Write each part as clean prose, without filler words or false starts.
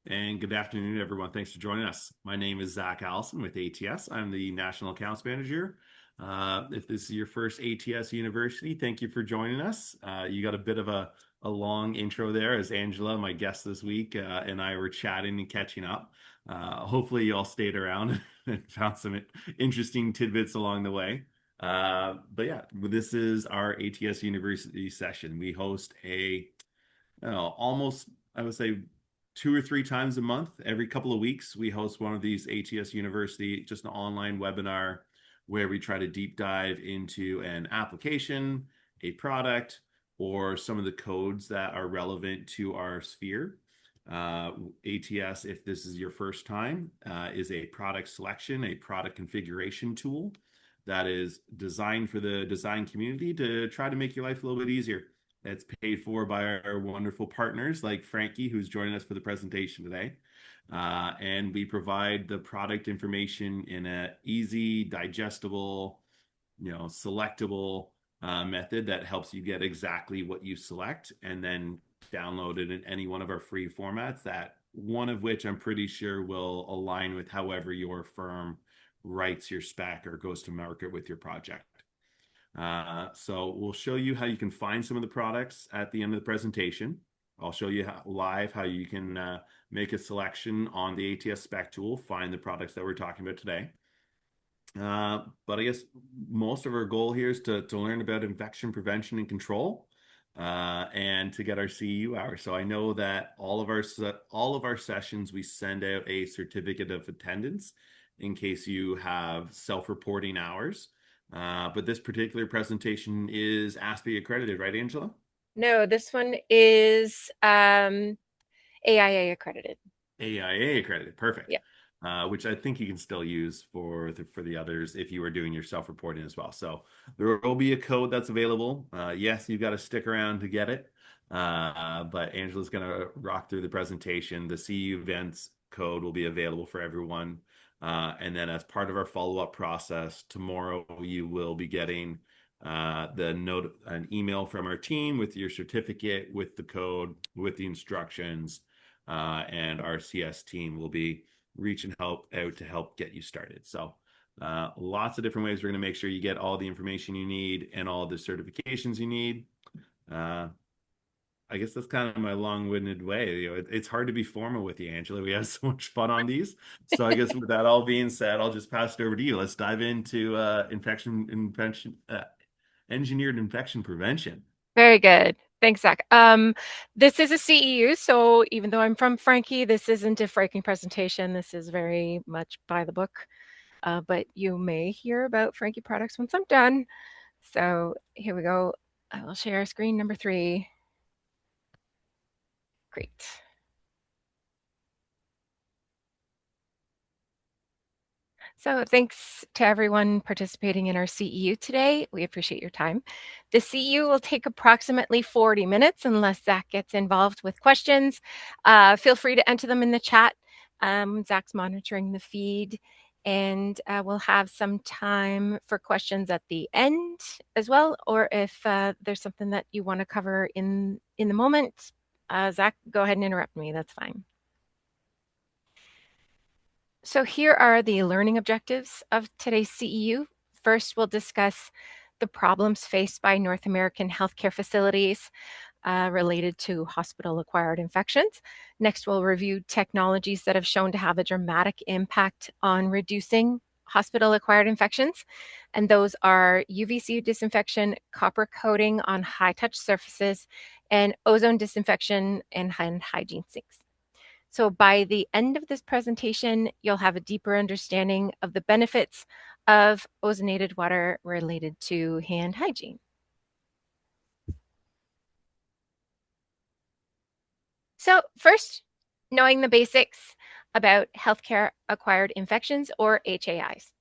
And good afternoon, everyone. Thanks for joining us. My name is Zach Allison with ATS. I'm the National Accounts Manager. If this is your first ATS University, thank you for joining us. You got a bit of a long intro there as Angela, my guest this week, and I were chatting and catching up. Hopefully, you all stayed around and found some interesting tidbits along the way. But yeah, this is our ATS University session. We host almost, I would say, 2 or 3 times a month. Every couple of weeks, we host one of these ATS University, just an online webinar where we try to deep dive into an application, a product, or some of the codes that are relevant to our sphere. ATS, if this is your first time, is a product selection, a product configuration tool that is designed for the design community to try to make your life a little bit easier. It's paid for by our wonderful partners like Franke, who's joining us for the presentation today. And we provide the product information in a easy, digestible, selectable method that helps you get exactly what you select and then download it in any one of our free formats, that one of which I'm pretty sure will align with however your firm writes your spec or goes to market with your project. So we'll show you how you can find some of the products at the end of the presentation. I'll show you live how you can make a selection on the ATS spec tool, find the products that we're talking about today. But I guess most of our goal here is to learn about infection prevention and control, and to get our CEU hours. So I know that all of our sessions, we send out a certificate of attendance in case you have self-reporting hours. But this particular presentation is ASPE accredited, right, Angela? No, this one is AIA accredited. AIA accredited, perfect. Yeah. Which I think you can still use for the others if you are doing your self-reporting as well. So there will be a code that's available. Yes, you've got to stick around to get it. But Angela's going to rock through the presentation. The CU events code will be available for everyone. And then as part of our follow-up process, tomorrow you will be getting an email from our team with your certificate, with the code, with the instructions, and our CS team will be reaching help out to help get you started. So lots of different ways we're going to make sure you get all the information you need and all the certifications you need. Uh, I guess that's kind of my long-winded way. It's hard to be formal with you, Angela. We have so much fun on these. So I guess with that all being said, I'll just pass it over to you. Let's dive into engineered infection prevention. Very good. Thanks, Zach. This is a CEU, so even though I'm from Frankie, this isn't a Frankie presentation. This is very much by the book. But you may hear about Frankie products once I'm done. So here we go. I will share screen number 3. Great. So thanks to everyone participating in our CEU today. We appreciate your time. The CEU will take approximately 40 minutes unless Zach gets involved with questions. Feel free to enter them in the chat. Zach's monitoring the feed, and we'll have some time for questions at the end as well, or if there's something that you want to cover in the moment, Zach, go ahead and interrupt me. That's fine. So here are the learning objectives of today's CEU. First, we'll discuss the problems faced by North American healthcare facilities related to hospital-acquired infections. Next, we'll review technologies that have shown to have a dramatic impact on reducing hospital-acquired infections. And those are UVC disinfection, copper coating on high-touch surfaces, and ozone disinfection and hand hygiene sinks. So by the end of this presentation, you'll have a deeper understanding of the benefits of ozonated water related to hand hygiene. So first, knowing the basics about healthcare acquired infections, or HAIs.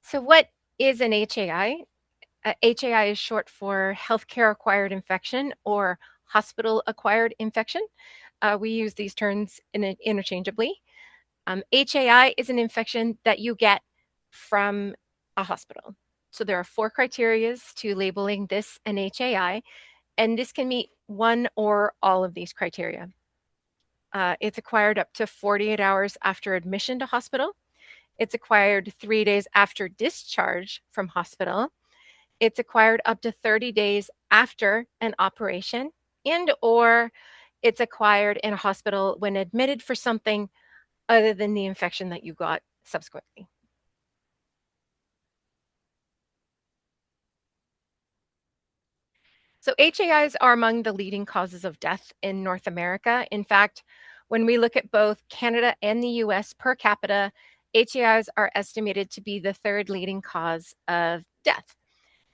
So what is an HAI? HAI is short for healthcare acquired infection or hospital acquired infection. We use these terms interchangeably. HAI is an infection that you get from a hospital. So there are 4 criteria to labeling this an HAI. and this can meet one or all of these criteria. It's acquired up to 48 hours after admission to hospital. It's acquired 3 days after discharge from hospital. It's acquired up to 30 days after an operation, and or it's acquired in a hospital when admitted for something other than the infection that you got subsequently. So HAIs are among the leading causes of death in North America. In fact, when we look at both Canada and the US per capita, HAIs are estimated to be the third leading cause of death.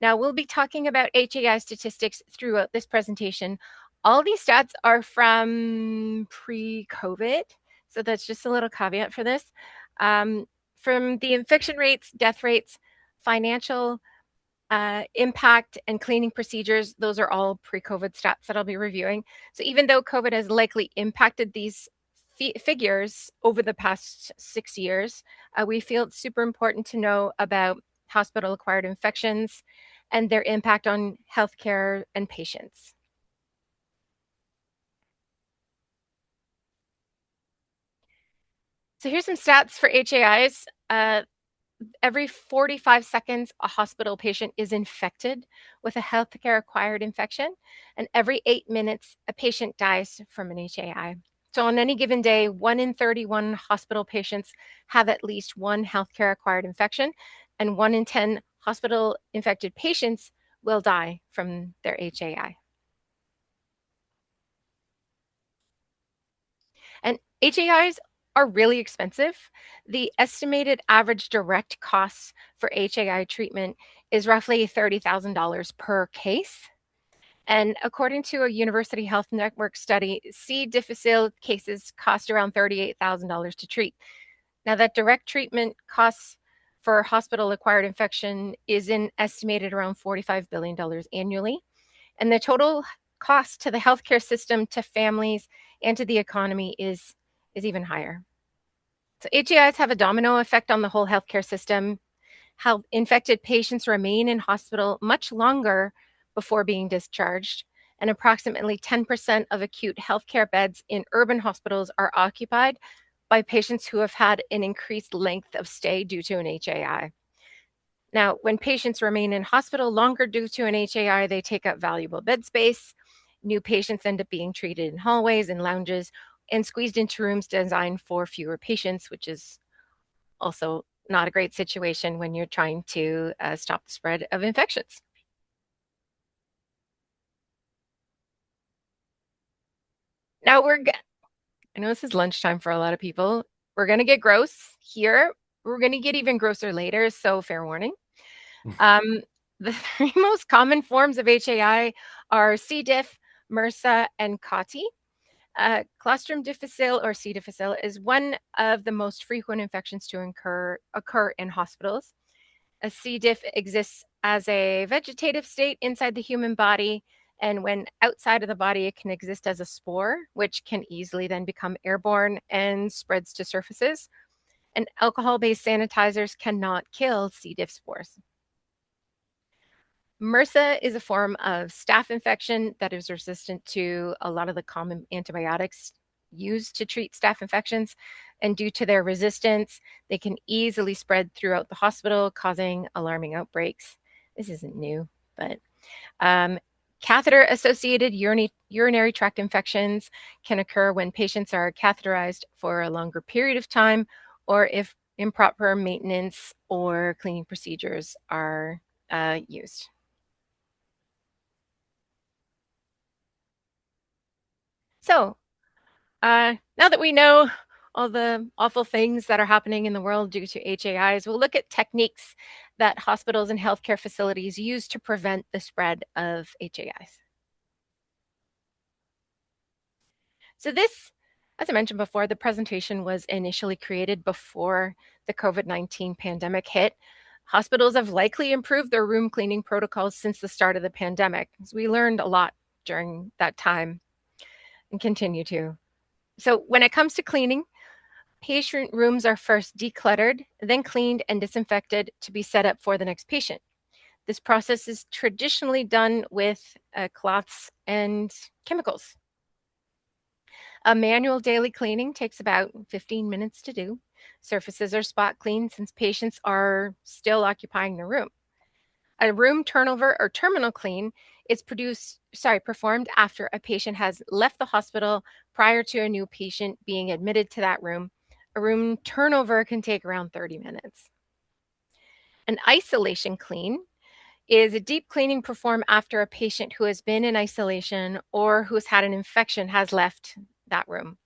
Now, we'll be talking about HAI statistics throughout this presentation. All these stats are from pre-COVID, so that's just a little caveat for this. From the infection rates, death rates, financial impact, and cleaning procedures, those are all pre-COVID stats that I'll be reviewing. So even though COVID has likely impacted these figures over the past 6 years, we feel it's super important to know about hospital-acquired infections and their impact on healthcare and patients. So here's some stats for HAIs. Every 45 seconds, a hospital patient is infected with a healthcare acquired infection, and every 8 minutes, a patient dies from an HAI. So, on any given day, 1 in 31 hospital patients have at least one healthcare acquired infection, and 1 in 10 hospital infected patients will die from their HAI. And HAIs are really expensive. The estimated average direct costs for HAI treatment is roughly $30,000 per case. And according to a University Health Network study, C. difficile cases cost around $38,000 to treat. Now, that direct treatment costs for hospital acquired infection is estimated around $45 billion annually. And the total cost to the healthcare system, to families, and to the economy is even higher. So HAIs have a domino effect on the whole healthcare system. How infected patients remain in hospital much longer before being discharged, and approximately 10% of acute healthcare beds in urban hospitals are occupied by patients who have had an increased length of stay due to an HAI. Now, when patients remain in hospital longer due to an HAI, they take up valuable bed space. New patients end up being treated in hallways and lounges and squeezed into rooms designed for fewer patients, which is also not a great situation when you're trying to stop the spread of infections. Now I know this is lunchtime for a lot of people. We're going to get gross here. We're going to get even grosser later, so fair warning. Um, the three most common forms of HAI are C. diff, MRSA, and COTI. Clostridium difficile or C. difficile is one of the most frequent infections to occur in hospitals. A C. diff exists as a vegetative state inside the human body, and when outside of the body, it can exist as a spore, which can easily then become airborne and spreads to surfaces. And alcohol-based sanitizers cannot kill C. diff spores. MRSA is a form of staph infection that is resistant to a lot of the common antibiotics used to treat staph infections. And due to their resistance, they can easily spread throughout the hospital, causing alarming outbreaks. This isn't new, but catheter-associated urinary tract infections can occur when patients are catheterized for a longer period of time, or if improper maintenance or cleaning procedures are used. So, now that we know all the awful things that are happening in the world due to HAIs, we'll look at techniques that hospitals and healthcare facilities use to prevent the spread of HAIs. So this, as I mentioned before, the presentation was initially created before the COVID-19 pandemic hit. Hospitals have likely improved their room cleaning protocols since the start of the pandemic. So we learned a lot during that time and continue to. So when it comes to cleaning, patient rooms are first decluttered, then cleaned and disinfected to be set up for the next patient. This process is traditionally done with cloths and chemicals. A manual daily cleaning takes about 15 minutes to do. Surfaces are spot cleaned since patients are still occupying the room. A room turnover or terminal clean is performed after a patient has left the hospital prior to a new patient being admitted to that room. A room turnover can take around 30 minutes. An isolation clean is a deep cleaning performed after a patient who has been in isolation or who's had an infection has left that room.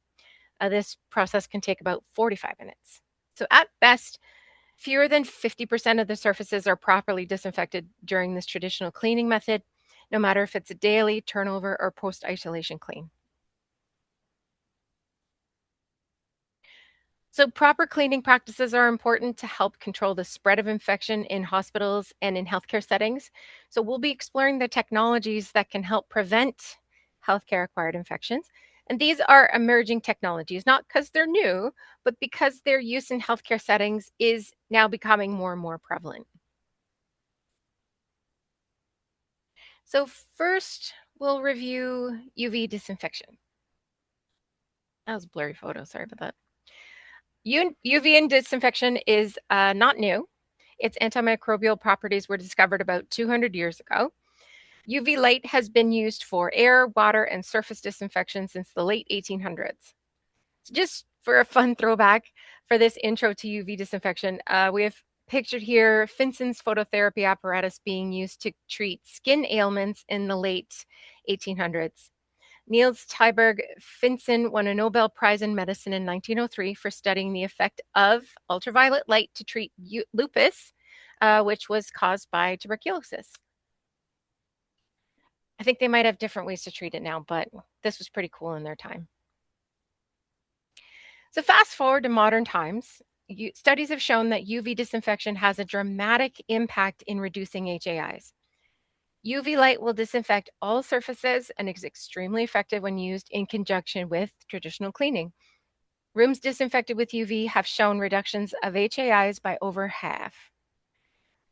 This process can take about 45 minutes. So at best, fewer than 50% of the surfaces are properly disinfected during this traditional cleaning method, no matter if it's a daily, turnover, or post-isolation clean. So proper cleaning practices are important to help control the spread of infection in hospitals and in healthcare settings. So we'll be exploring the technologies that can help prevent healthcare acquired infections. And these are emerging technologies, not because they're new, but because their use in healthcare settings is now becoming more and more prevalent. So first, we'll review UV disinfection. That was a blurry photo, sorry about that. UV disinfection is not new. Its antimicrobial properties were discovered about 200 years ago. UV light has been used for air, water, and surface disinfection since the late 1800s. So just for a fun throwback for this intro to UV disinfection, we have pictured here Finson's phototherapy apparatus being used to treat skin ailments in the late 1800s. Niels Tyberg Finson won a Nobel Prize in Medicine in 1903 for studying the effect of ultraviolet light to treat lupus, which was caused by tuberculosis. I think they might have different ways to treat it now, but this was pretty cool in their time. So fast forward to modern times, studies have shown that UV disinfection has a dramatic impact in reducing HAIs. UV light will disinfect all surfaces and is extremely effective when used in conjunction with traditional cleaning. Rooms disinfected with UV have shown reductions of HAIs by over half.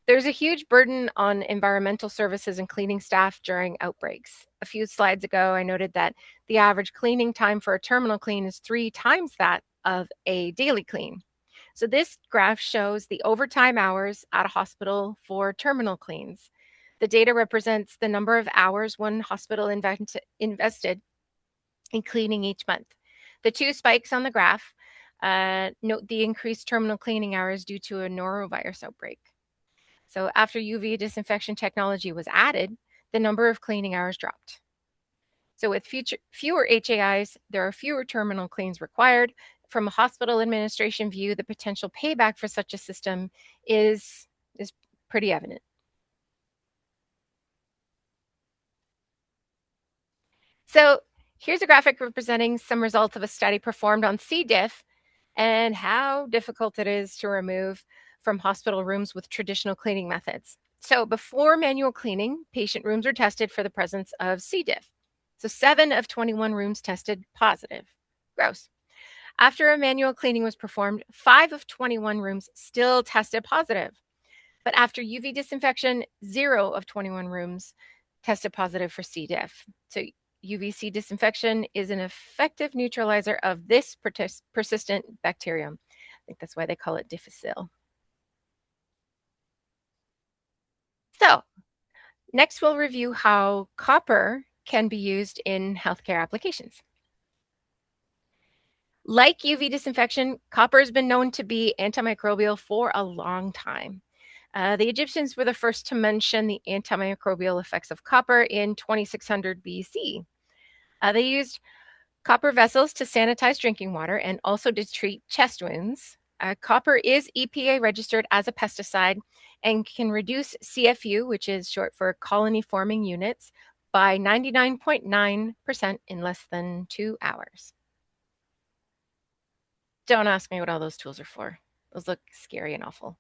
There's a huge burden on environmental services and cleaning staff during outbreaks. A few slides ago, I noted that the average cleaning time for a terminal clean is 3 times that of a daily clean. So this graph shows the overtime hours at a hospital for terminal cleans. The data represents the number of hours one hospital invested in cleaning each month. The two spikes on the graph note the increased terminal cleaning hours due to a norovirus outbreak. So after UV disinfection technology was added, the number of cleaning hours dropped. So with fewer HAIs, there are fewer terminal cleans required. From a hospital administration view, the potential payback for such a system is pretty evident. So here's a graphic representing some results of a study performed on C. diff and how difficult it is to remove from hospital rooms with traditional cleaning methods. So before manual cleaning, patient rooms are tested for the presence of C. diff. So 7 of 21 rooms tested positive. Gross. After a manual cleaning was performed, 5 of 21 rooms still tested positive. But after UV disinfection, 0 of 21 rooms tested positive for C. diff. So UVC disinfection is an effective neutralizer of this persistent bacterium. I think that's why they call it difficile. So next we'll review how copper can be used in healthcare applications. Like UV disinfection, copper has been known to be antimicrobial for a long time. The Egyptians were the first to mention the antimicrobial effects of copper in 2600 BC. They used copper vessels to sanitize drinking water and also to treat chest wounds. Copper is EPA registered as a pesticide and can reduce CFU, which is short for colony forming units, by 99.9% in less than 2 hours. Don't ask me what all those tools are for. Those look scary and awful.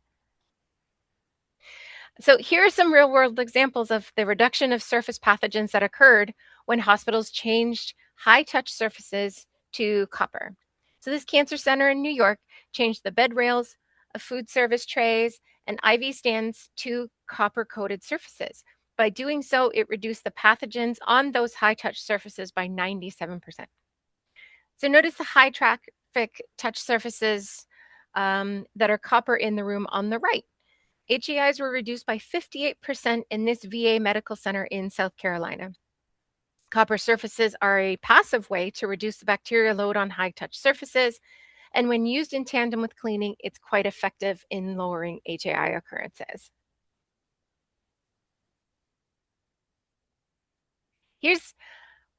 So here are some real world examples of the reduction of surface pathogens that occurred when hospitals changed high touch surfaces to copper. So this cancer center in New York changed the bed rails of food service trays and IV stands to copper-coated surfaces. By doing so, it reduced the pathogens on those high-touch surfaces by 97%. So notice the high-traffic touch surfaces that are copper in the room on the right. HAIs were reduced by 58% in this VA medical center in South Carolina. Copper surfaces are a passive way to reduce the bacteria load on high-touch surfaces, and when used in tandem with cleaning, it's quite effective in lowering HAI occurrences.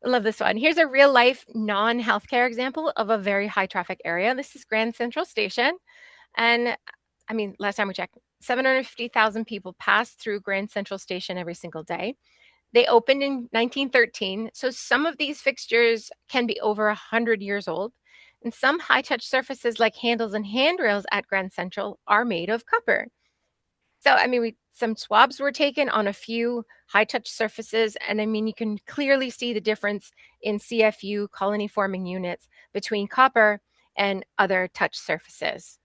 I love this one. Here's a real life non healthcare example of a very high traffic area. This is Grand Central Station. And I mean, last time we checked, 750,000 people pass through Grand Central Station every single day. They opened in 1913, so some of these fixtures can be over 100 years old. And some high touch surfaces, like handles and handrails at Grand Central, are made of copper. So, I mean, some swabs were taken on a few high touch surfaces. And I mean, you can clearly see the difference in CFU colony forming units between copper and other touch surfaces,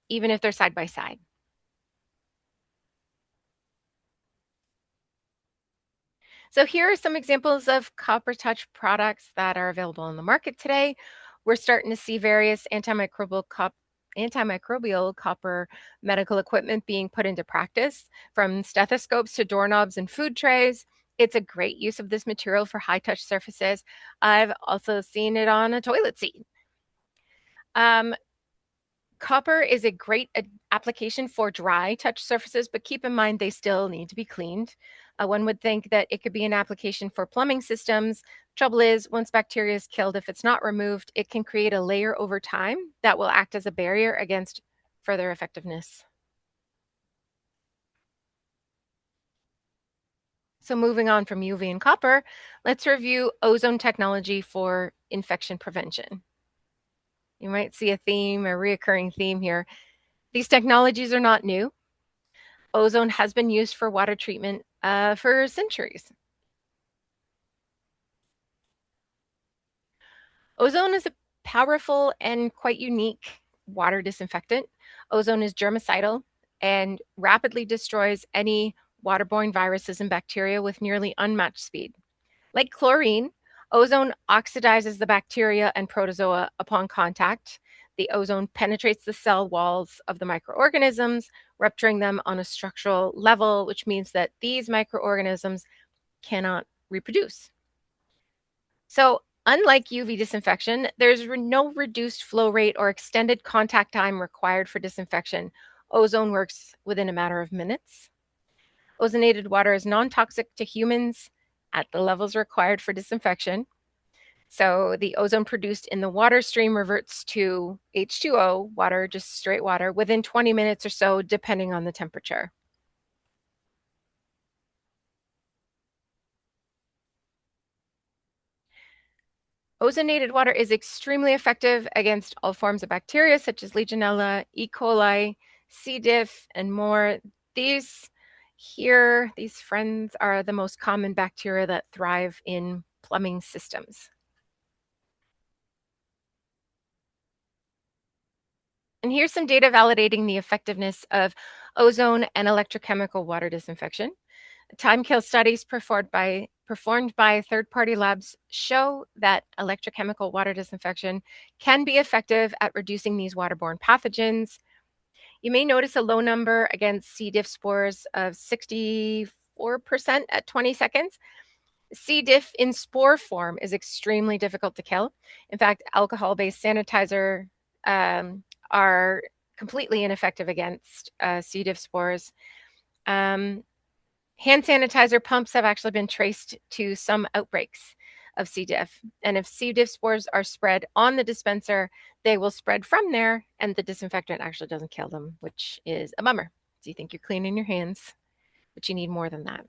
even if they're side by side. So here are some examples of copper touch products that are available on the market today. We're starting to see various antimicrobial copper medical equipment being put into practice, from stethoscopes to doorknobs and food trays. It's a great use of this material for high touch surfaces. I've also seen it on a toilet seat. Um, Copper is a great application for dry touch surfaces, but keep in mind they still need to be cleaned. One would think that it could be an application for plumbing systems. Trouble is, once bacteria is killed, if it's not removed, it can create a layer over time that will act as a barrier against further effectiveness. So moving on from UV and copper, let's review ozone technology for infection prevention. You might see a theme, a reoccurring theme here. These technologies are not new. Ozone has been used for water treatment for centuries. Ozone is a powerful and quite unique water disinfectant. Ozone is germicidal and rapidly destroys any waterborne viruses and bacteria with nearly unmatched speed. Like chlorine, ozone oxidizes the bacteria and protozoa upon contact. The ozone penetrates the cell walls of the microorganisms, rupturing them on a structural level, which means that these microorganisms cannot reproduce. So, unlike UV disinfection, there's no reduced flow rate or extended contact time required for disinfection. Ozone works within a matter of minutes. Ozonated water is non toxic to humans at the levels required for disinfection. So the ozone produced in the water stream reverts to H2O, water, just straight water, within 20 minutes or so, depending on the temperature. Ozonated water is extremely effective against all forms of bacteria, such as Legionella, E. coli, C. diff, and more. These friends are the most common bacteria that thrive in plumbing systems. And here's some data validating the effectiveness of ozone and electrochemical water disinfection. Time kill studies performed by third-party labs show that electrochemical water disinfection can be effective at reducing these waterborne pathogens. You may notice a low number against C. diff spores of 64% at 20 seconds. C. diff in spore form is extremely difficult to kill. In fact, alcohol-based sanitizer are completely ineffective against C. diff spores. Hand sanitizer pumps have actually been traced to some outbreaks of C. diff. And if C. diff spores are spread on the dispenser, they will spread from there, and the disinfectant actually doesn't kill them, which is a bummer. So you think you're cleaning your hands, but you need more than that.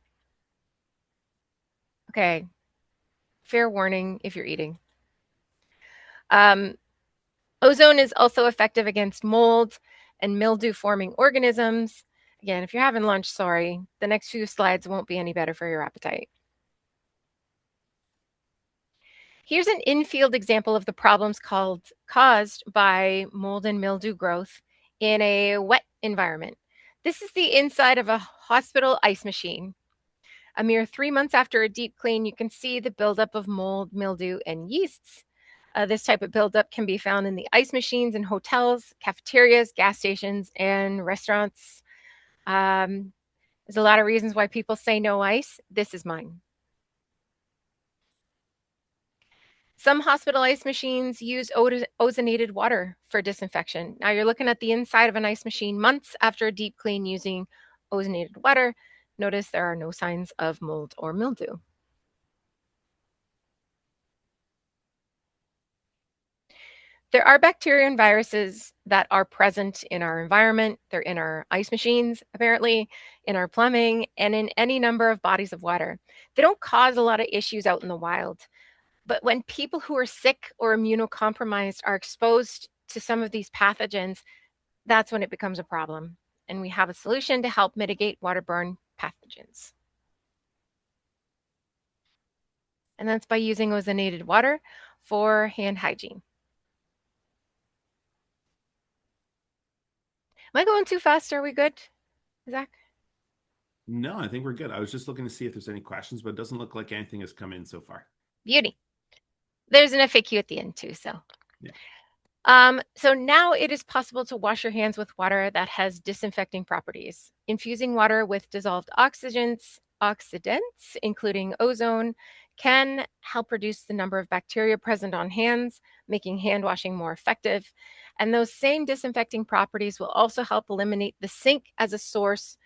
Okay, fair warning if you're eating. Ozone is also effective against mold and mildew-forming organisms. Again, if you're having lunch, sorry, the next few slides won't be any better for your appetite. Here's an in-field example of the problems caused by mold and mildew growth in a wet environment. This is the inside of a hospital ice machine. A mere 3 months after a deep clean, you can see the buildup of mold, mildew, and yeasts. This type of buildup can be found in the ice machines in hotels, cafeterias, gas stations, and restaurants. Um, there's a lot of reasons why people say no ice. This is mine. Some hospital ice machines use ozonated water for disinfection. Now you're looking at the inside of an ice machine months after a deep clean using ozonated water. Notice there are no signs of mold or mildew. There are bacteria and viruses that are present in our environment. They're in our ice machines, apparently, in our plumbing, and in any number of bodies of water. They don't cause a lot of issues out in the wild. But when people who are sick or immunocompromised are exposed to some of these pathogens, that's when it becomes a problem. And we have a solution to help mitigate waterborne pathogens. And that's by using ozonated water for hand hygiene. Am I going too fast? Are we good, Zach? No, I think we're good. I was just looking to see if there's any questions, but it doesn't look like anything has come in so far. Beauty. There's an FAQ at the end too, so. Yeah. So now it is possible to wash your hands with water that has disinfecting properties. Infusing water with dissolved oxidants, including ozone, can help reduce the number of bacteria present on hands, making hand washing more effective. And those same disinfecting properties will also help eliminate the sink as a source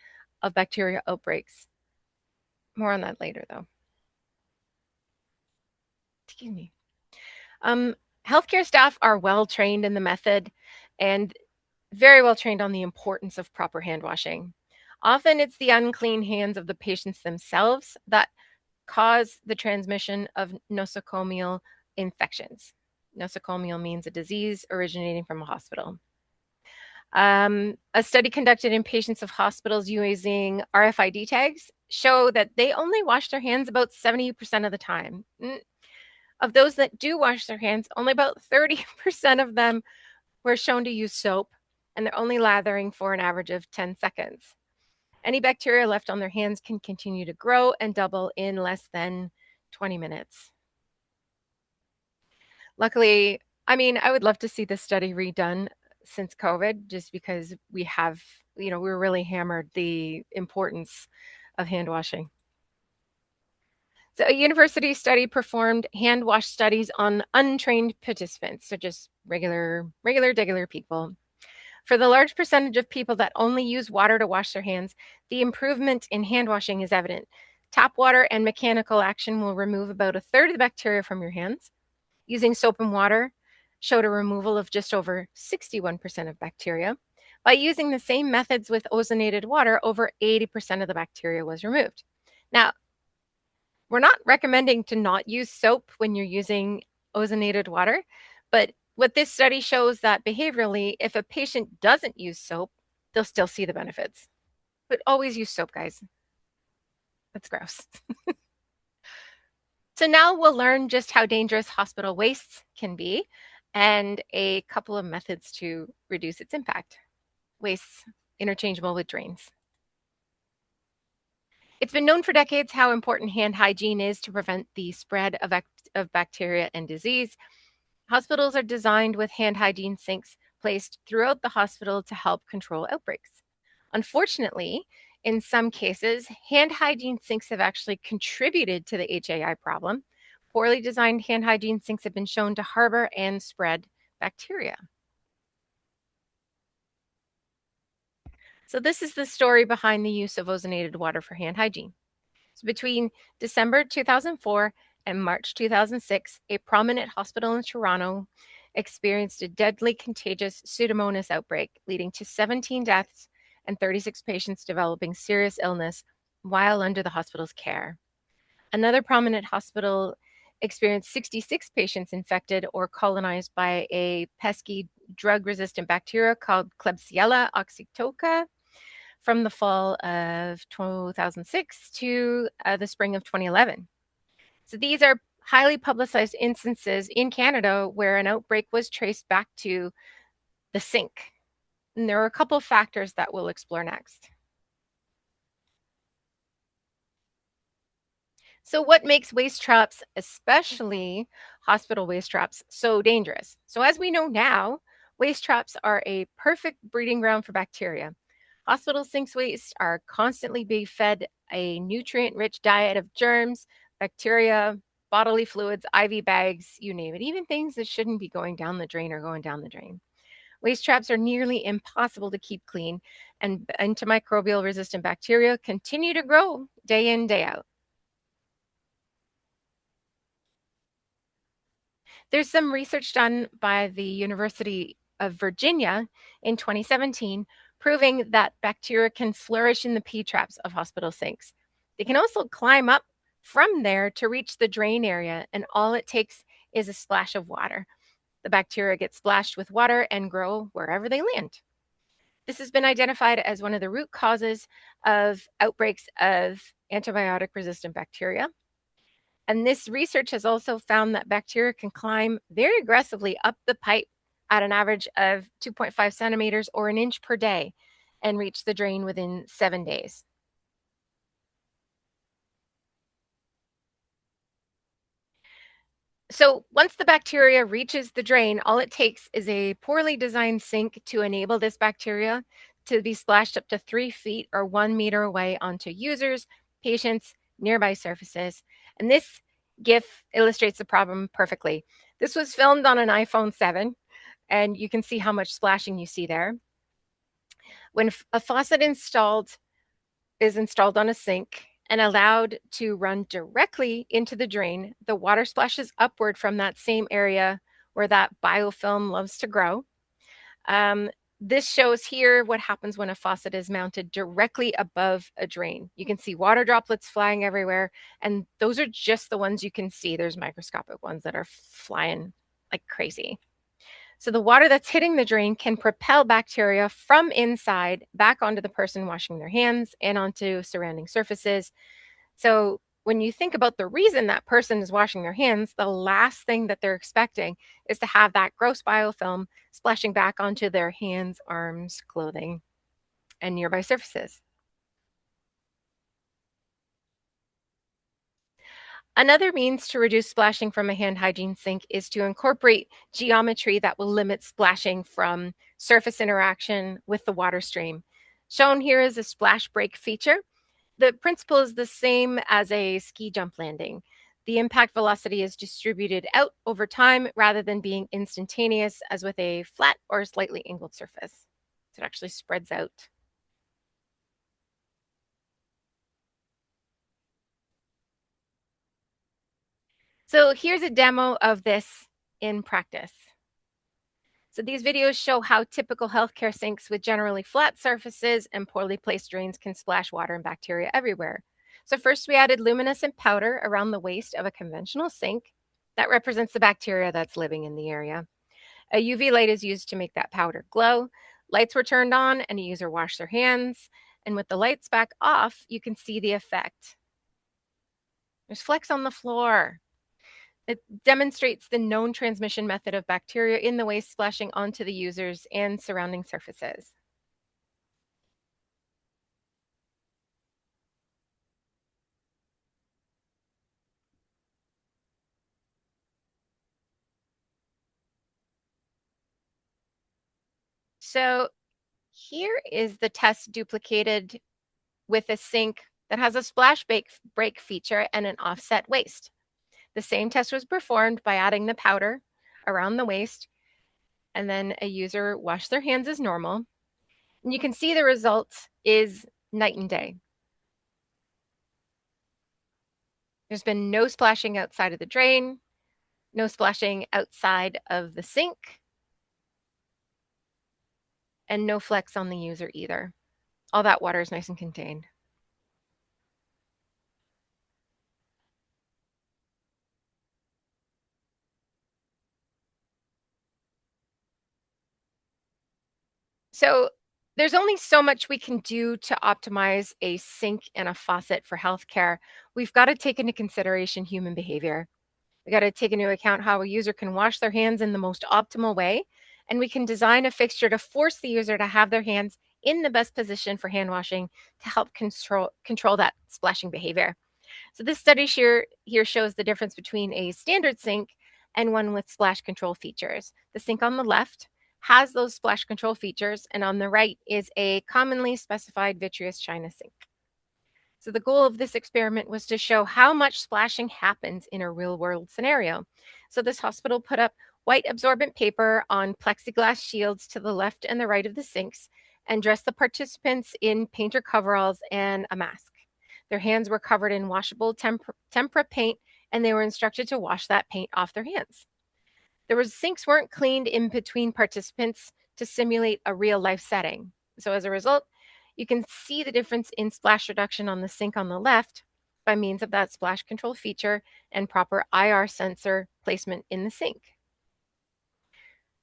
of bacteria outbreaks. More on that later, though. Excuse me. Healthcare staff are well trained in the method and very well trained on the importance of proper hand washing. Often it's the unclean hands of the patients themselves that cause the transmission of nosocomial infections. Nosocomial means a disease originating from a hospital. A study conducted in patients of hospitals using RFID tags show that they only wash their hands about 70% of the time. Of those that do wash their hands, only about 30% of them were shown to use soap, and they're only lathering for an average of 10 seconds. Any bacteria left on their hands can continue to grow and double in less than 20 minutes. Luckily, I mean, I would love to see this study redone since COVID, just because we have, we're really hammered the importance of hand washing. So a university study performed hand wash studies on untrained participants, so just regular people. For the large percentage of people that only use water to wash their hands, the improvement in hand washing is evident. Tap water and mechanical action will remove about a third of the bacteria from your hands. Using soap and water showed a removal of just over 61% of bacteria. By using the same methods with ozonated water, over 80% of the bacteria was removed. Now, we're not recommending to not use soap when you're using ozonated water, but what this study shows that behaviorally, if a patient doesn't use soap, they'll still see the benefits. But always use soap, guys. That's gross. So now we'll learn just how dangerous hospital wastes can be and a couple of methods to reduce its impact. Wastes interchangeable with drains. It's been known for decades how important hand hygiene is to prevent the spread of bacteria and disease. Hospitals are designed with hand hygiene sinks placed throughout the hospital to help control outbreaks. Unfortunately, in some cases, hand hygiene sinks have actually contributed to the HAI problem. Poorly designed hand hygiene sinks have been shown to harbor and spread bacteria. So this is the story behind the use of ozonated water for hand hygiene. So between December 2004 and March 2006, a prominent hospital in Toronto experienced a deadly contagious Pseudomonas outbreak, leading to 17 deaths and 36 patients developing serious illness while under the hospital's care. Another prominent hospital experienced 66 patients infected or colonized by a pesky drug-resistant bacteria called Klebsiella oxytoca from the fall of 2006 to the spring of 2011. So these are highly publicized instances in Canada where an outbreak was traced back to the sink. And there are a couple of factors that we'll explore next. So, what makes waste traps, especially hospital waste traps, so dangerous? So, as we know now, waste traps are a perfect breeding ground for bacteria. Hospital sinks waste are constantly being fed a nutrient rich diet of germs, bacteria, bodily fluids, IV bags, you name it, even things that shouldn't be going down the drain are going down the drain. Waste traps are nearly impossible to keep clean, and antimicrobial resistant bacteria continue to grow day in, day out. There's some research done by the University of Virginia in 2017 proving that bacteria can flourish in the P traps of hospital sinks. They can also climb up from there to reach the drain area, and all it takes is a splash of water. The bacteria get splashed with water and grow wherever they land. This has been identified as one of the root causes of outbreaks of antibiotic resistant bacteria. And this research has also found that bacteria can climb very aggressively up the pipe at an average of 2.5 centimeters or an inch per day and reach the drain within 7 days. So once the bacteria reaches the drain, all it takes is a poorly designed sink to enable this bacteria to be splashed up to 3 feet or 1 meter away onto users, patients, nearby surfaces. And this GIF illustrates the problem perfectly. This was filmed on an iPhone 7, and you can see how much splashing you see there. When a faucet is installed on a sink and allowed to run directly into the drain, the water splashes upward from that same area where that biofilm loves to grow. Um, this shows here what happens when a faucet is mounted directly above a drain. You can see water droplets flying everywhere, and those are just the ones you can see. There's microscopic ones that are flying like crazy. So the water that's hitting the drain can propel bacteria from inside back onto the person washing their hands and onto surrounding surfaces. So when you think about the reason that person is washing their hands, the last thing that they're expecting is to have that gross biofilm splashing back onto their hands, arms, clothing, and nearby surfaces. Another means to reduce splashing from a hand hygiene sink is to incorporate geometry that will limit splashing from surface interaction with the water stream. Shown here is a splash break feature. The principle is the same as a ski jump landing. The impact velocity is distributed out over time rather than being instantaneous as with a flat or slightly angled surface. So it actually spreads out. So here's a demo of this in practice. So these videos show how typical healthcare sinks with generally flat surfaces and poorly placed drains can splash water and bacteria everywhere. So first we added luminescent powder around the waist of a conventional sink. That represents the bacteria that's living in the area. A UV light is used to make that powder glow. Lights were turned on and a user washed their hands. And with the lights back off, you can see the effect. There's flecks on the floor. It demonstrates the known transmission method of bacteria in the waste splashing onto the users and surrounding surfaces. So here is the test duplicated with a sink that has a splash break feature and an offset waist. The same test was performed by adding the powder around the waist, and then a user washed their hands as normal. And you can see the result is night and day. There's been no splashing outside of the drain, no splashing outside of the sink, and no flecks on the user either. All that water is nice and contained. So there's only so much we can do to optimize a sink and a faucet for healthcare. We've got to take into consideration human behavior. We got to take into account how a user can wash their hands in the most optimal way and we can design a fixture to force the user to have their hands in the best position for hand washing to help control that splashing behavior. So this study here shows the difference between a standard sink and one with splash control features. The sink on the left has those splash control features, and on the right is a commonly specified vitreous china sink. So the goal of this experiment was to show how much splashing happens in a real world scenario. So this hospital put up white absorbent paper on plexiglass shields to the left and the right of the sinks and dressed the participants in painter coveralls and a mask. Their hands were covered in washable tempera paint, and they were instructed to wash that paint off their hands. Sinks weren't cleaned in between participants to simulate a real life setting. So as a result, you can see the difference in splash reduction on the sink on the left by means of that splash control feature and proper IR sensor placement in the sink.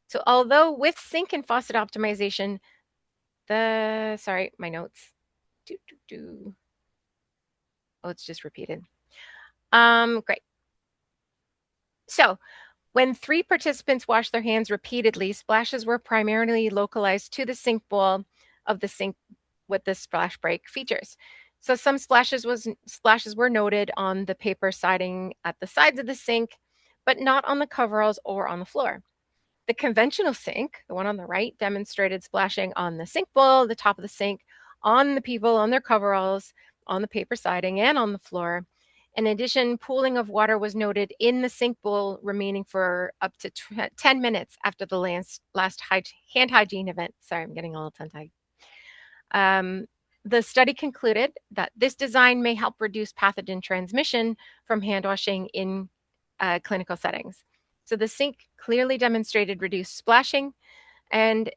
So although with sink and faucet optimization, sorry, my notes. Oh, it's just repeated. Great. So when 3 participants washed their hands repeatedly, splashes were primarily localized to the sink bowl of the sink with the splash break features. So some splashes were noted on the paper siding at the sides of the sink, but not on the coveralls or on the floor. The conventional sink, the one on the right, demonstrated splashing on the sink bowl, the top of the sink, on the people, on their coveralls, on the paper siding, and on the floor. In addition, pooling of water was noted in the sink bowl, remaining for up to 10 minutes after the last hand hygiene event. Sorry, I'm getting a little tongue-tied. The study concluded that this design may help reduce pathogen transmission from hand washing in clinical settings. So the sink clearly demonstrated reduced splashing and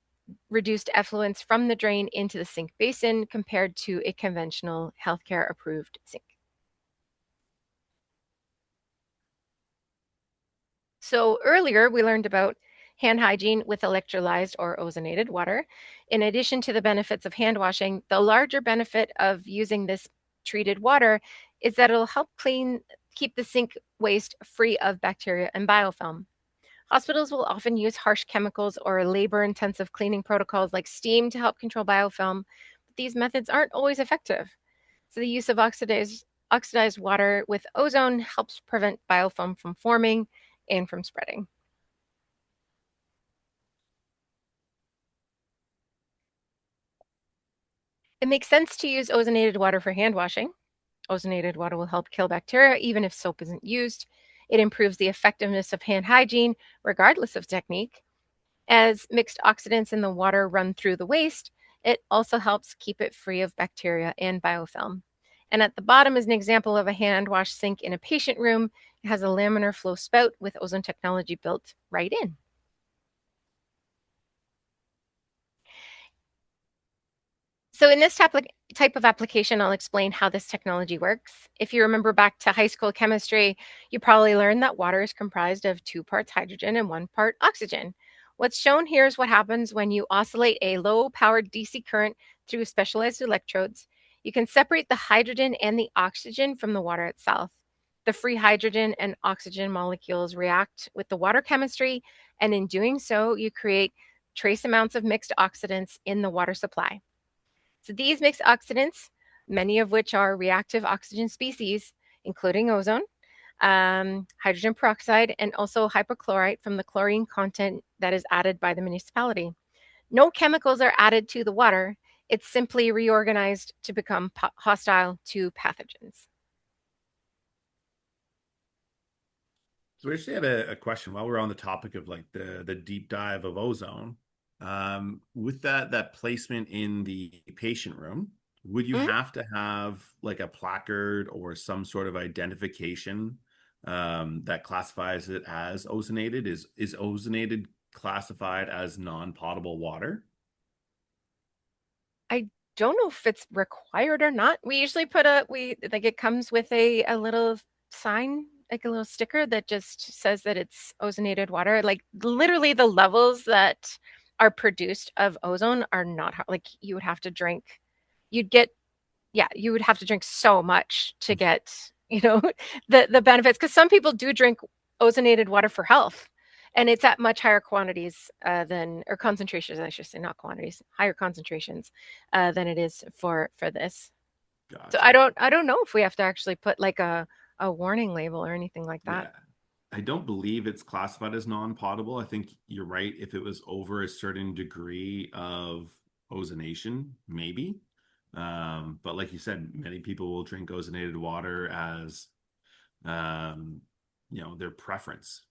reduced effluents from the drain into the sink basin compared to a conventional healthcare approved sink. So earlier we learned about hand hygiene with electrolyzed or ozonated water. In addition to the benefits of hand washing, the larger benefit of using this treated water is that it'll help keep the sink waste free of bacteria and biofilm. Hospitals will often use harsh chemicals or labor-intensive cleaning protocols like steam to help control biofilm, but these methods aren't always effective. So the use of oxidized water with ozone helps prevent biofilm from forming and from spreading. It makes sense to use ozonated water for hand washing. Ozonated water will help kill bacteria even if soap isn't used. It improves the effectiveness of hand hygiene regardless of technique. As mixed oxidants in the water run through the waste, it also helps keep it free of bacteria and biofilm. And at the bottom is an example of a hand wash sink in a patient room. It has a laminar flow spout with ozone technology built right in. So in this type of application, I'll explain how this technology works. If you remember back to high school chemistry, you probably learned that water is comprised of 2 parts hydrogen and 1 part oxygen. What's shown here is what happens when you oscillate a low-powered DC current through specialized electrodes. You can separate the hydrogen and the oxygen from the water itself. The free hydrogen and oxygen molecules react with the water chemistry, and in doing so, you create trace amounts of mixed oxidants in the water supply. So these mixed oxidants, many of which are reactive oxygen species, including ozone, hydrogen peroxide, and also hypochlorite from the chlorine content that is added by the municipality. No chemicals are added to the water. It's simply reorganized to become hostile to pathogens. So we actually had a question while we're on the topic of like the deep dive of ozone. With that placement in the patient room, would you Mm-hmm. have to have like a placard or some sort of identification that classifies it as ozonated? Is ozonated classified as non-potable water? I don't know if it's required or not. We usually it comes with a little sign, like a little sticker that just says that it's ozonated water. Like literally the levels that are produced of ozone are not like you would have to drink. You'd get, yeah, you would have to drink so much to get, the benefits. Because some people do drink ozonated water for health. And it's at much higher quantities or concentrations, I should say, not quantities, higher concentrations than it is for this. So Gotcha. I don't know if we have to actually put like a warning label or anything like that. Yeah. I don't believe it's classified as non-potable. I think you're right. If it was over a certain degree of ozonation, maybe. But like you said, many people will drink ozonated water as um, their preference.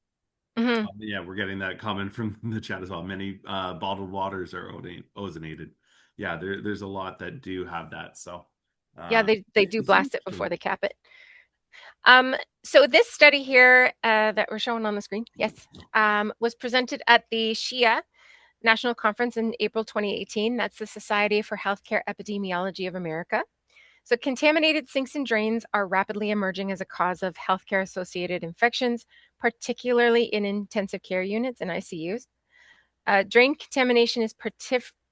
Hmm. Yeah, we're getting that comment from the chat as well. Many bottled waters are ozonated. Yeah, there's a lot that do have that. So Yeah, uh, they do it's blast it before interesting. they cap it. Um, so this study here that we're showing on the screen, yes, was presented at the SHIA National Conference in April 2018. That's the Society for Healthcare Epidemiology of America. So contaminated sinks and drains are rapidly emerging as a cause of healthcare associated infections, particularly in intensive care units and ICUs. Drain contamination is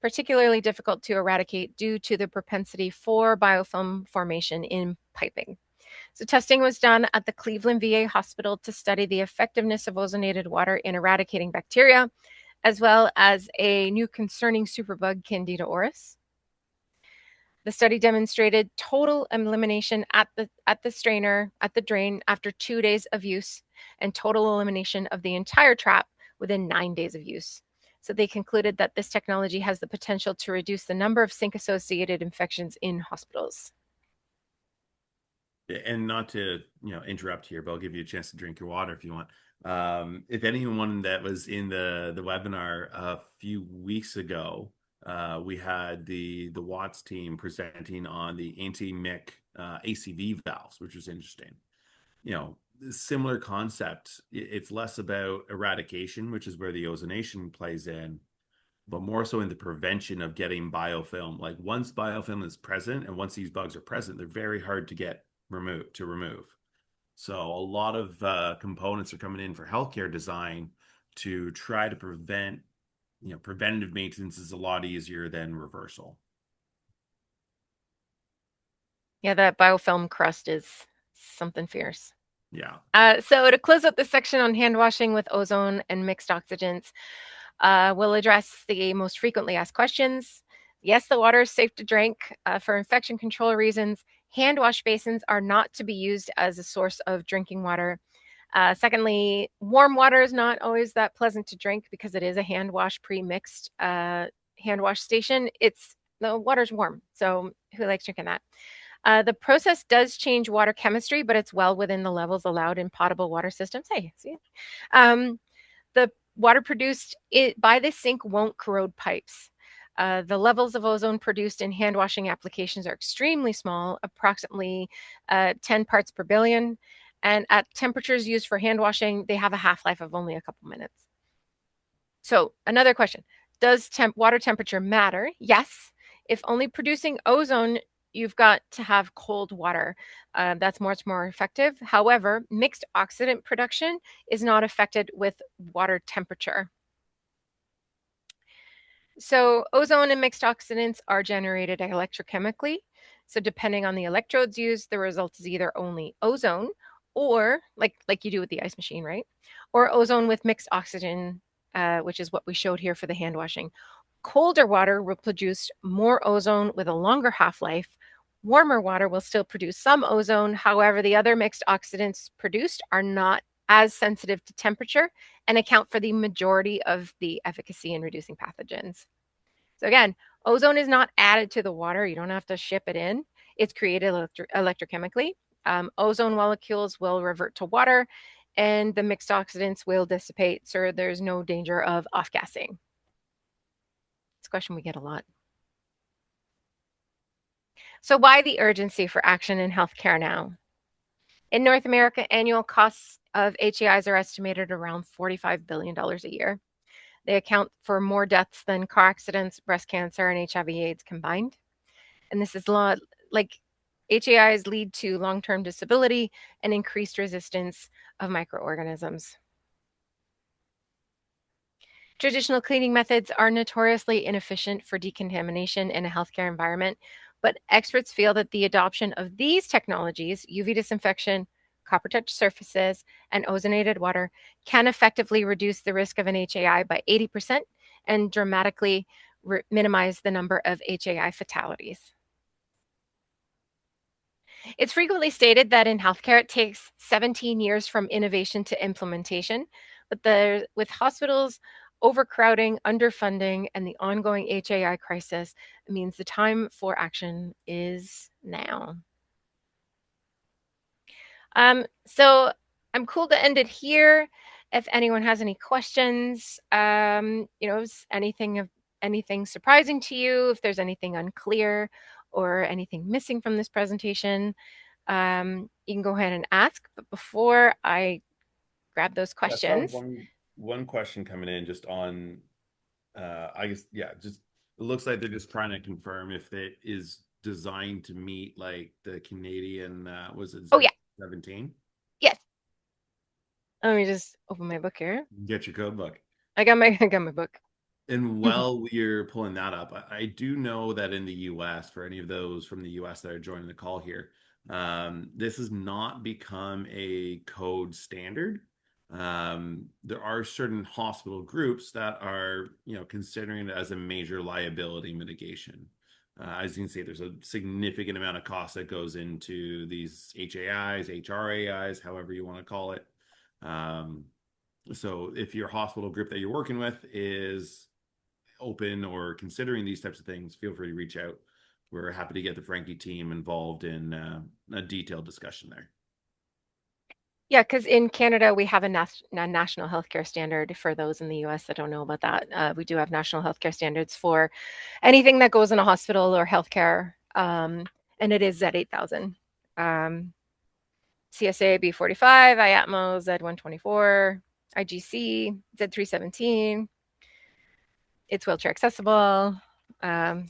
particularly difficult to eradicate due to the propensity for biofilm formation in piping. So, testing was done at the Cleveland VA Hospital to study the effectiveness of ozonated water in eradicating bacteria, as well as a new concerning superbug, Candida auris. The study demonstrated total elimination at the drain after 2 days of use, and total elimination of the entire trap within 9 days of use. So they concluded that this technology has the potential to reduce the number of sink-associated infections in hospitals. And not to, interrupt here, but I'll give you a chance to drink your water if you want. If anyone that was in the webinar a few weeks ago, we had the Watts team presenting on the anti-mic ACV valves, which was interesting. You know, Similar concept. It's less about eradication, which is where the ozonation plays in, but more so in the prevention of getting biofilm. Like once biofilm is present and once these bugs are present, they're very hard to get remove. So a lot of components are coming in for healthcare design to try to prevent, preventative maintenance is a lot easier than reversal. Yeah, that biofilm crust is something fierce. Yeah. So to close up this section on hand washing with ozone and mixed oxygens, we'll address the most frequently asked questions. Yes, the water is safe to drink. For infection control reasons, hand wash basins are not to be used as a source of drinking water. Secondly, warm water is not always that pleasant to drink because it is a hand wash pre-mixed hand wash station. The water's warm, so who likes drinking that? The process does change water chemistry, but it's well within the levels allowed in potable water systems. Hey, see? Um, the water produced by the sink won't corrode pipes. The levels of ozone produced in hand washing applications are extremely small, approximately 10 parts per billion. And at temperatures used for hand washing, they have a half life of only a couple minutes. So, another question: does water temperature matter? Yes. If only producing ozone, you've got to have cold water. That's much more effective. However, mixed oxidant production is not affected with water temperature. So, ozone and mixed oxidants are generated electrochemically. So, depending on the electrodes used, the result is either only ozone or like you do with the ice machine, right? Or ozone with mixed oxygen, which is what we showed here for the hand washing. Colder water will produce more ozone with a longer half life. Warmer water will still produce some ozone. However, the other mixed oxidants produced are not as sensitive to temperature and account for the majority of the efficacy in reducing pathogens. So, again, ozone is not added to the water. You don't have to ship it in, it's created electrochemically. Ozone molecules will revert to water and the mixed oxidants will dissipate. So, there's no danger of off gassing. It's a question we get a lot. So, why the urgency for action in healthcare now? In North America, annual costs of HAIs are estimated around $45 billion a year. They account for more deaths than car accidents, breast cancer, and HIV/AIDS combined. And this is like HAIs lead to long term disability and increased resistance of microorganisms. Traditional cleaning methods are notoriously inefficient for decontamination in a healthcare environment, but experts feel that the adoption of these technologies, UV disinfection, copper touch surfaces, and ozonated water can effectively reduce the risk of an HAI by 80% and dramatically minimize the number of HAI fatalities. It's frequently stated that in healthcare it takes 17 years from innovation to implementation, but with hospitals overcrowding, underfunding, and the ongoing HAI crisis, it means the time for action is now. So I'm cool to end it here. If anyone has any questions, anything surprising to you, if there's anything unclear or anything missing from this presentation, you can go ahead and ask. But before I grab those Yeah, I saw questions, one question coming in just on I guess yeah, just it looks like they're just trying to confirm if it is designed to meet like the Canadian was it oh yeah, Z17? yes. Let me just open my book here. Get your code book. I got my book. And while we're pulling that up, I do know that in the US, for any of those from the US that are joining the call here, this has not become a code standard. There are certain hospital groups that are, considering it as a major liability mitigation. As you can see, there's a significant amount of cost that goes into these HAIs, HRAIs, however you want to call it. Um, so if your hospital group that you're working with is open or considering these types of things, feel free to reach out. We're happy to get the Franke team involved in a detailed discussion there. Yeah, because in Canada, we have a national healthcare standard. For those in the US that don't know about that, we do have national healthcare standards for anything that goes in a hospital or healthcare, and it is Z8000. CSA B45, IATMO Z124, IGC Z317. It's wheelchair accessible. Yeah.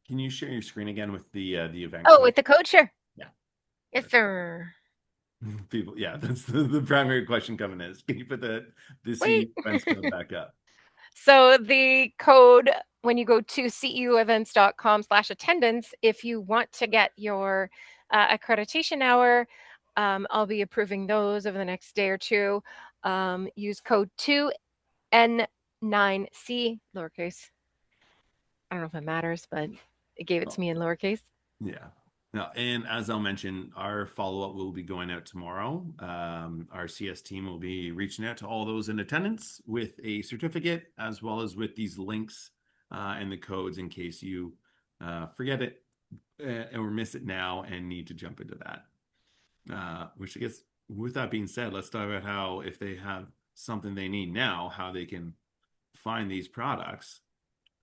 Can you share your screen again with the event Oh, code? with the code, sure. Yeah, Yes, sir. people. Yeah, that's the primary question coming is: can you put the Wait. CE events code back up? So the code, when you go to ceuevents.com/attendance, if you want to get your accreditation hour, I'll be approving those over the next day or two. Use code 2N9C, lowercase. I don't know if it matters, but it gave it Oh, to me in lowercase. yeah. Now, and as I'll mention, our follow-up will be going out tomorrow. Our CS team will be reaching out to all those in attendance with a certificate, as well as with these links and the codes in case you forget it or miss it now and need to jump into that. Which I guess, with that being said, let's talk about how if they have something they need now, how they can find these products.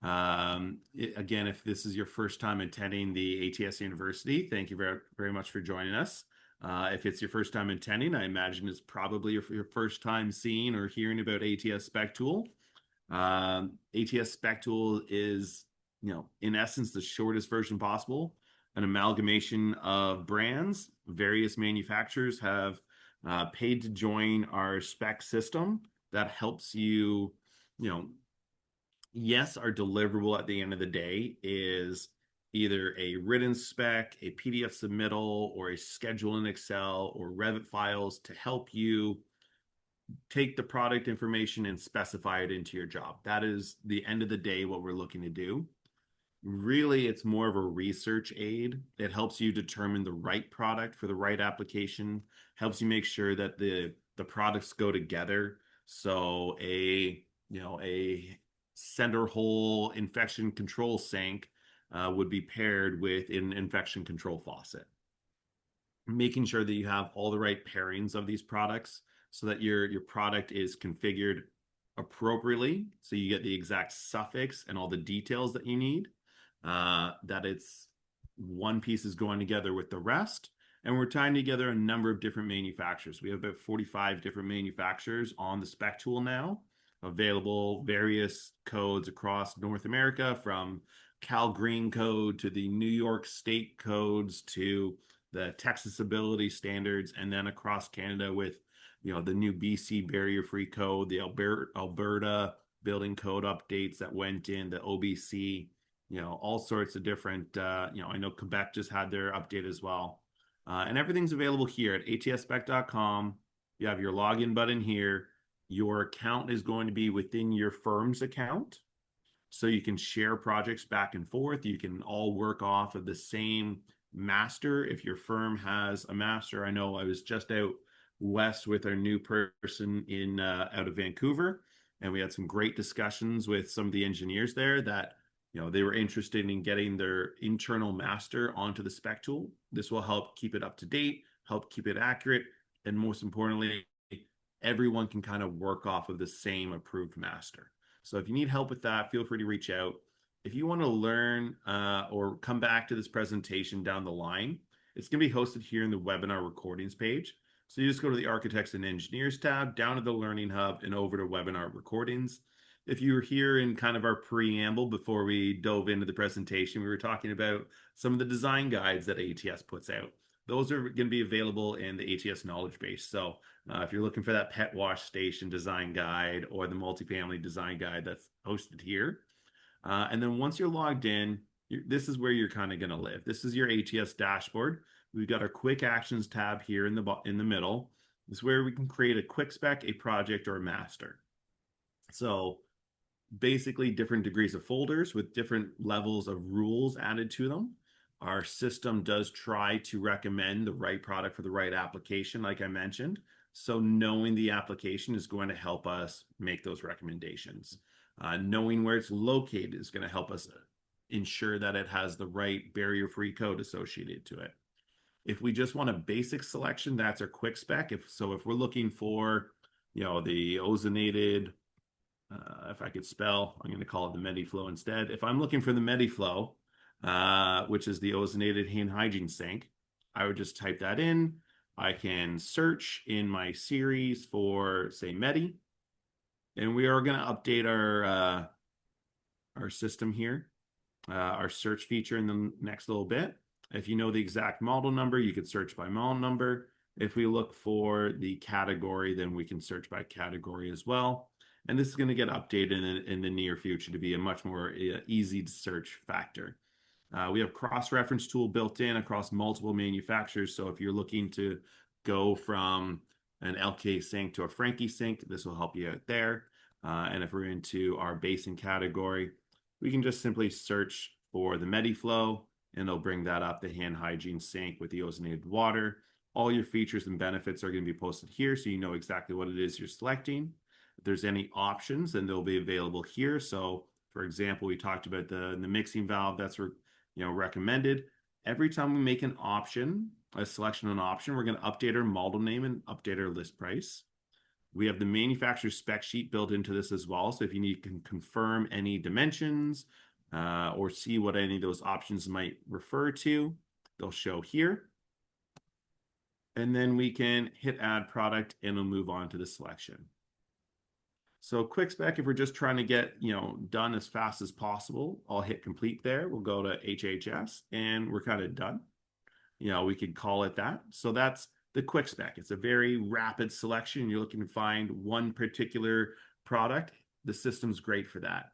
Again, if this is your first time attending the ATS University, thank you very, very much for joining us. If it's your first time attending, I imagine it's probably your first time seeing or hearing about ATS Spec Tool. ATS Spec Tool is, in essence, the shortest version possible, an amalgamation of brands. Various manufacturers have paid to join our spec system that helps you, you know, yes, our deliverable at the end of the day is either a written spec, a PDF submittal, or a schedule in Excel or Revit files to help you take the product information and specify it into your job. That is the end of the day what we're looking to do. Really, it's more of a research aid. It helps you determine the right product for the right application, helps you make sure that the products go together. So a center hole infection control sink would be paired with an infection control faucet, making sure that you have all the right pairings of these products so that your product is configured appropriately, so you get the exact suffix and all the details that you need, that it's one piece is going together with the rest. And we're tying together a number of different manufacturers. We have about 45 different manufacturers on the spec tool now, available various codes across North America, from Cal Green code to the New York State codes to the Texas Ability Standards, and then across Canada with the new BC barrier free code, the Alberta building code updates that went in, the OBC, all sorts of different I know Quebec just had their update as well. And everything's available here at atspec.com. You have your login button here. Your account is going to be within your firm's account. So you can share projects back and forth. You can all work off of the same master if your firm has a master. I know I was just out west with our new person in out of Vancouver, and we had some great discussions with some of the engineers there that they were interested in getting their internal master onto the spec tool. This will help keep it up to date, help keep it accurate, and most importantly, everyone can kind of work off of the same approved master. So if you need help with that, feel free to reach out. If you want to learn or come back to this presentation down the line, it's going to be hosted here in the webinar recordings page. So you just go to the Architects and Engineers tab, down to the Learning Hub, and over to Webinar Recordings. If you were here in kind of our preamble before we dove into the presentation, we were talking about some of the design guides that ATS puts out. Those are going to be available in the ATS knowledge base. So if you're looking for that pet wash station design guide or the multifamily design guide, that's posted here. And then once you're logged in, this is where you're kind of going to live. This is your ATS dashboard. We've got our quick actions tab here in the middle. This is where we can create a quick spec, a project, or a master. So basically different degrees of folders with different levels of rules added to them. Our system does try to recommend the right product for the right application, like I mentioned. So knowing the application is going to help us make those recommendations. Knowing where it's located is going to help us ensure that it has the right barrier-free code associated to it. If we just want a basic selection, that's our quick spec. If we're looking for, the ozonated, if I could spell, I'm going to call it the MediFlow instead. If I'm looking for the MediFlow, which is the ozonated hand hygiene sink, I would just type that in. I can search in my series for, say, Medi, and we are going to update our system here, our search feature in the next little bit. If you know the exact model number, you could search by model number. If we look for the category, then we can search by category as well. And this is going to get updated in the near future to be a much more easy to search factor. We have cross-reference tool built in across multiple manufacturers. So if you're looking to go from an LK sink to a Franke sink, this will help you out there. And if we're into our basin category, we can just simply search for the MediFlow, and it'll bring that up, the hand hygiene sink with the ozonated water. All your features and benefits are going to be posted here, so you know exactly what it is you're selecting. If there's any options, then they'll be available here. So, for example, we talked about the mixing valve that's recommended. Every time we make an option, a selection of an option, we're going to update our model name and update our list price. We have the manufacturer spec sheet built into this as well. So if you need to confirm any dimensions or see what any of those options might refer to, they'll show here. And then we can hit add product and we'll move on to the selection. So quick spec, if we're just trying to get, done as fast as possible, I'll hit complete there. We'll go to HHS and we're kind of done. We could call it that. So that's the quick spec. It's a very rapid selection. You're looking to find one particular product. The system's great for that.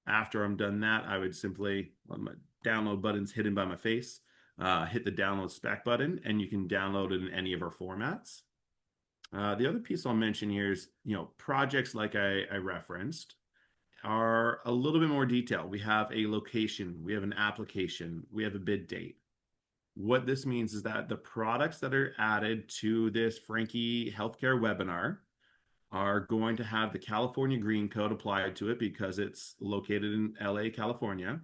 After I'm done that, I would simply, my download button's hidden by my face, hit the download spec button, and you can download it in any of our formats. The other piece I'll mention here is, projects like I referenced are a little bit more detailed. We have a location, we have an application, we have a bid date. What this means is that the products that are added to this Franke Healthcare webinar are going to have the California Green Code applied to it because it's located in LA, California.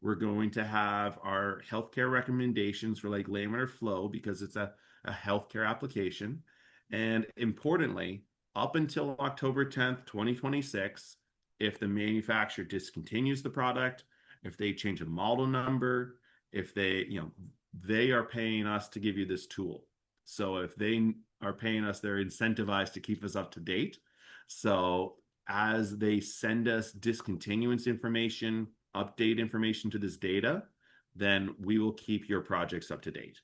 We're going to have our healthcare recommendations for like laminar flow because it's a healthcare application. And importantly, up until October 10th, 2026, if the manufacturer discontinues the product, if they change a model number, if they are paying us to give you this tool. So if they are paying us, they're incentivized to keep us up to date. So as they send us discontinuance information, update information to this data, then we will keep your projects up to date.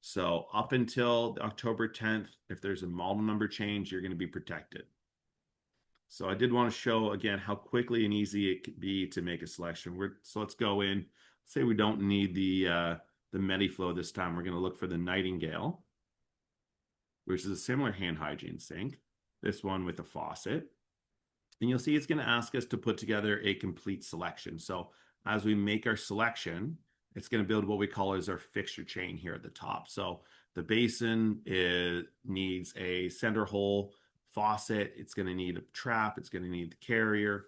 So up until October 10th, if there's a model number change, you're going to be protected. So I did want to show again how quickly and easy it could be to make a selection. So let's go in. Say we don't need the the MediFlow this time. We're going to look for the Nightingale, which is a similar hand hygiene sink. This one with a faucet. And you'll see it's going to ask us to put together a complete selection. So as we make our selection, it's going to build what we call as our fixture chain here at the top. So the basin needs a center hole faucet. It's going to need a trap. It's going to need the carrier.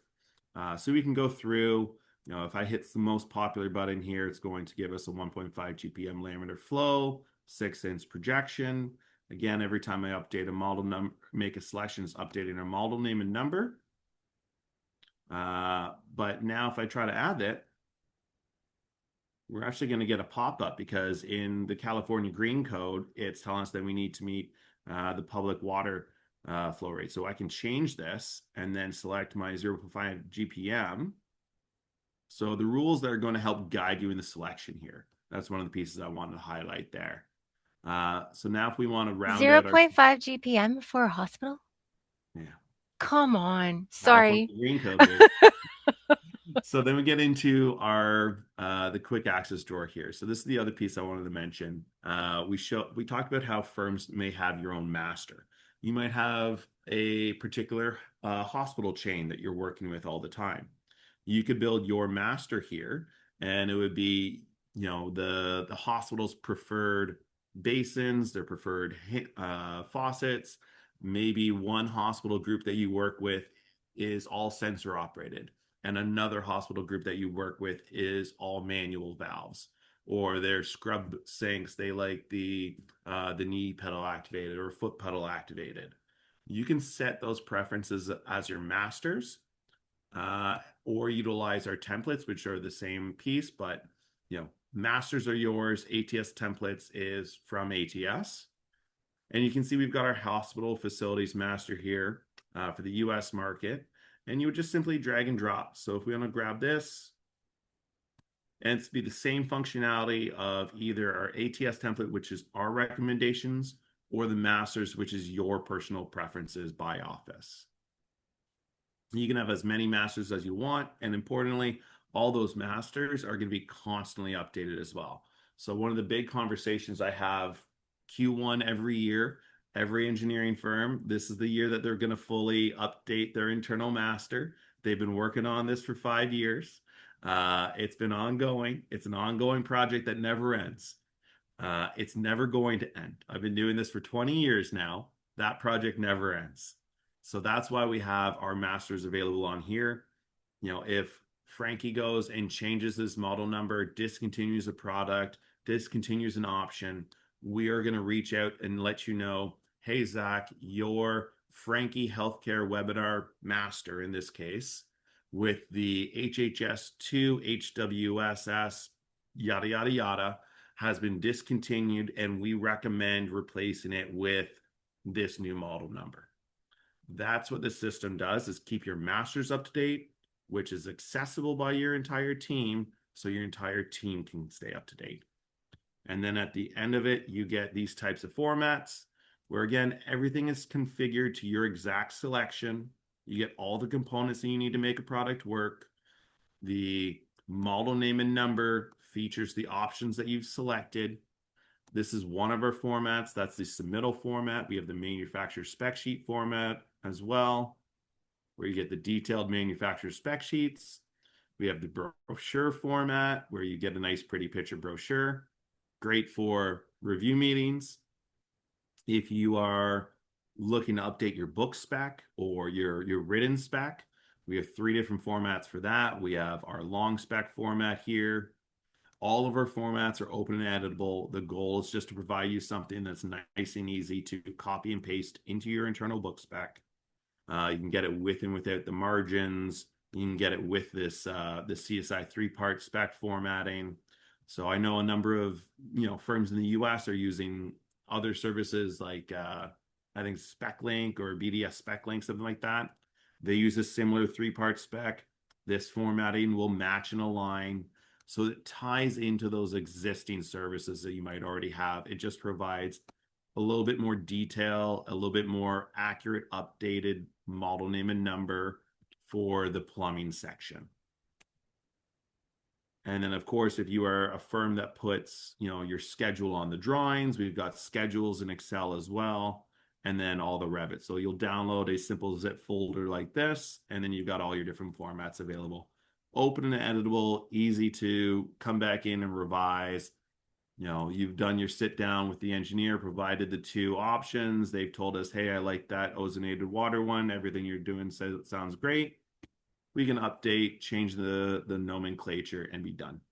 So we can go through, if I hit the most popular button here, it's going to give us a 1.5 GPM laminar flow, 6-inch projection. Again, every time I update a model number, make a selection, it's updating our model name and number. But now if I try to add it, we're actually going to get a pop-up because in the California Green Code, it's telling us that we need to meet the public water flow rate. So I can change this and then select my 0.5 GPM. So the rules that are going to help guide you in the selection here. That's one of the pieces I wanted to highlight there. So now if we want to round Zero out our, point 0.5 GPM for a hospital? yeah, Come on. California Sorry. Green Code, baby. So then we get into our the quick access drawer here. So this is the other piece I wanted to mention. We talked about how firms may have your own master. You might have a particular hospital chain that you're working with all the time. You could build your master here, and it would be, the hospital's preferred basins, their preferred faucets. Maybe one hospital group that you work with is all sensor operated, and another hospital group that you work with is all manual valves, or their scrub sinks, they like the knee pedal activated or foot pedal activated. You can set those preferences as your masters, or utilize our templates, which are the same piece, but masters are yours. ATS templates is from ATS. And you can see we've got our hospital facilities master here for the US market. And you would just simply drag and drop. So if we want to grab this, and it's be the same functionality of either our ATS template, which is our recommendations, or the masters, which is your personal preferences by office. You can have as many masters as you want. And importantly, all those masters are going to be constantly updated as well. So one of the big conversations I have Q1 every year, every engineering firm, this is the year that they're going to fully update their internal master. They've been working on this for 5 years. It's been ongoing. It's an ongoing project that never ends. It's never going to end. I've been doing this for 20 years now. That project never ends. So that's why we have our masters available on here. If Franke goes and changes this model number, discontinues a product, discontinues an option, we are going to reach out and let you know, hey, Zach, your Franke Healthcare webinar master in this case, with the HHS2, HWSS, yada, yada, yada, has been discontinued, and we recommend replacing it with this new model number. That's what the system does, is keep your masters up to date, which is accessible by your entire team, so your entire team can stay up to date. And then at the end of it, you get these types of formats where, again, everything is configured to your exact selection. You get all the components that you need to make a product work. The model name and number features the options that you've selected. This is one of our formats. That's the submittal format. We have the manufacturer spec sheet format as well, where you get the detailed manufacturer spec sheets. We have the brochure format, where you get a nice, pretty picture brochure. Great for review meetings. If you are looking to update your book spec or your written spec, we have 3 different formats for that. We have our long spec format here. All of our formats are open and editable. The goal is just to provide you something that's nice and easy to copy and paste into your internal book spec. You can get it with and without the margins. You can get it with this the CSI 3-part spec formatting. So I know a number of firms in the US are using other services like I think SpecLink or BDS SpecLink, something like that. They use a similar 3-part spec. This formatting will match and align. So it ties into those existing services that you might already have. It just provides a little bit more detail, a little bit more accurate, updated model name and number for the plumbing section. And then, of course, if you are a firm that puts, your schedule on the drawings, we've got schedules in Excel as well, and then all the Revit. So you'll download a simple zip folder like this, and then you've got all your different formats available. Open and editable, easy to come back in and revise. You've done your sit down with the engineer, provided the two options. They've told us, hey, I like that ozonated water one. Everything you're doing says it sounds great. We can update, change the nomenclature, and be done.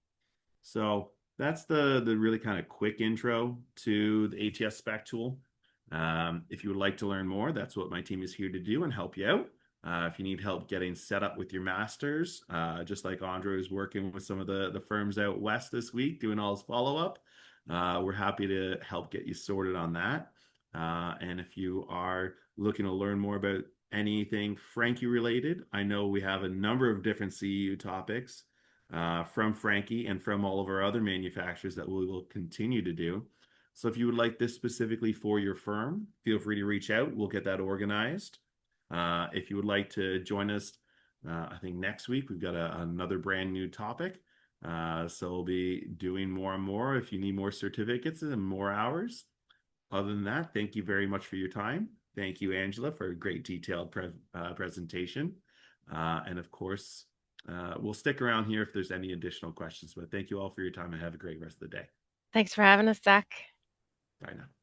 So that's the really kind of quick intro to the ATS spec tool. If you would like to learn more, that's what my team is here to do and help you out. If you need help getting set up with your masters, just like Andre is working with some of the firms out west this week, doing all his follow up, we're happy to help get you sorted on that. And if you are looking to learn more about anything Franke related, I know we have a number of different CEU topics from Franke and from all of our other manufacturers that we will continue to do. So if you would like this specifically for your firm, feel free to reach out. We'll get that organized. If you would like to join us, I think next week we've got another brand new topic. So we'll be doing more and more. If you need more certificates and more hours, other than that, thank you very much for your time. Thank you, Angela, for a great detailed presentation. And of course, we'll stick around here if there's any additional questions. But thank you all for your time and have a great rest of the day. Thanks for having us, Zach. Bye now.